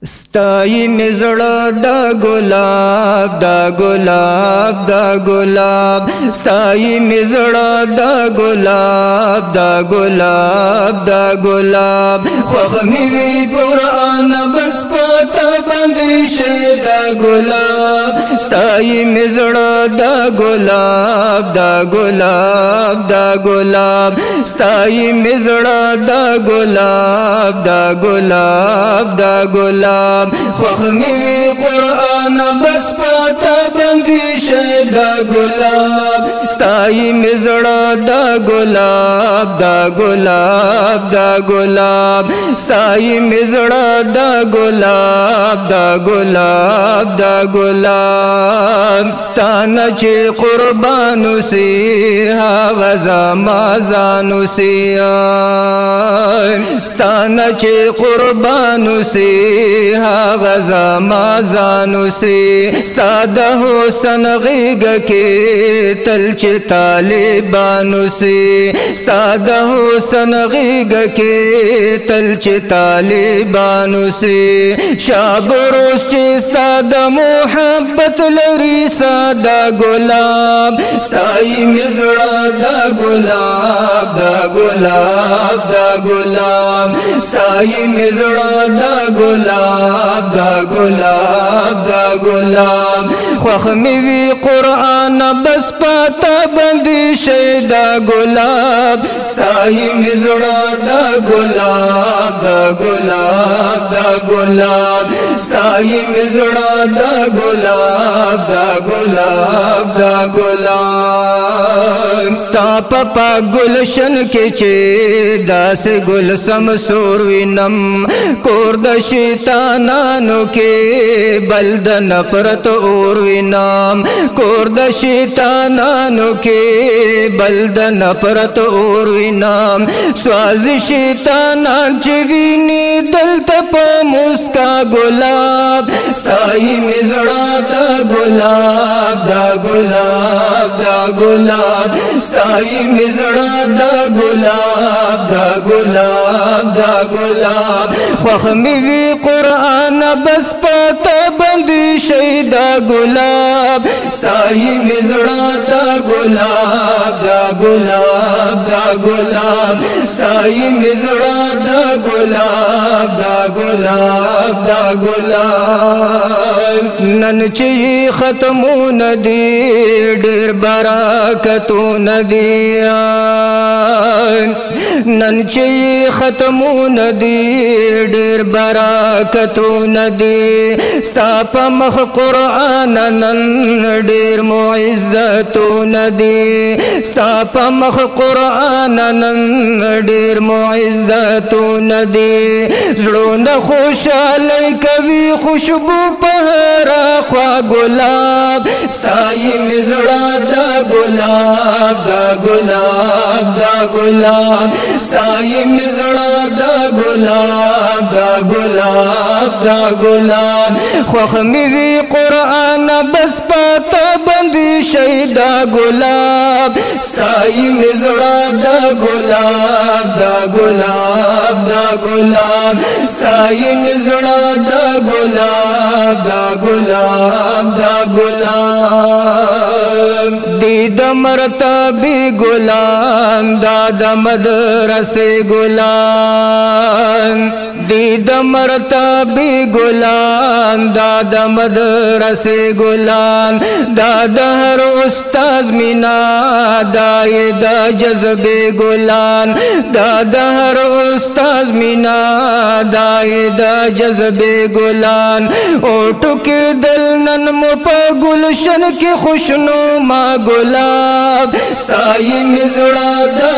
ستای مزړه دا ګلاب دا ګلاب دا ګلاب ستای مزړه دا ګلاب دا ګلاب دا ګلاب خوخ می وی قرآن بس پتا باندې شه دا ګلاب ستای مزړه دا ګلاب دا ګلاب دا ګلاب ستای مزړه دا ګلاب دا ګلاب دا ګلاب خوخمی قرآن بس پاتا بندی شه دا گلاب ستای مزړه دا گلاب دا گلاب دا گلاب ستای مزړه دا گلاب دا گلاب دا گلاب ستانه چې قربانو سی هغه زما زانو سی ستانه چې قربانو سی هاغ زما زانو سی ستاد حسن غیگ کی تل چه طالبانو سی ستاد حسن غیگ کی تل چه طالبانو سی شابروس چه ستاد محبت لری سادا گلاب ستای مزړه دا گلاب دا گلاب دا گلاب ستای مزړه دا گلاب دا گلاب دا گلاب خوخ می وی قرآن بس پاتا بندی شه دا گلاب ستای مزړه دا گلاب دا گلاب دا گلاب ستای مزړه دا گلاب دا گلاب دا گلاب ستا پا گلشن کې چې داس گل سم سور وینم کور د شیطانانو کې بلد نفرت اور وینم کور د شیطانانو کې بلد نفرت اور وینم سواز شیطانان چې ویني دلته په مسکا گلاب ستای مزړه دا گلاب دا گلاب دا گلاب ستای مزړه دا گلاب دا گلاب دا گلاب خوخ می وی قرآن بس پتا بندی شیدا گلاب ستای مزړه دا گلاب دا گلاب دا گلاب ستای مزړه دا گلاب دا گلاب دا گلاب نن چې ختمون دی ډېر برکتون دی نن چې ختمون دی ډېر برکتون دی ستا په مخ قرآن نن ډېر معزتون دی ستا په مخ قرآن نن ډېر معزتون دی زړونه خوشاله کوي خوشبو په هر خوا گلاب ستای مزړه دا گلاب دا گلاب دا گلاب ستای مزړه دا گلاب دا گلاب دا گلاب خوخ می وی قرآن بس پتا بندی شیدا گلاب ستای مزړه دا گلاب دا گلاب دا گلاب ستای مزړه دا گلاب دا گلاب دا گلاب دی د مرتبه ګلان دا د مدرسه ګلان دی د مرتبه ګلان دا د مدرسه ګلان دا د هر استاد مینا دا د جذبه ګلان دا د هر استاد مینا دا د جذبه ګلان او ټوکې دل نن مو په گلشن کې خوشنو ما گلاب ستای مزړه دا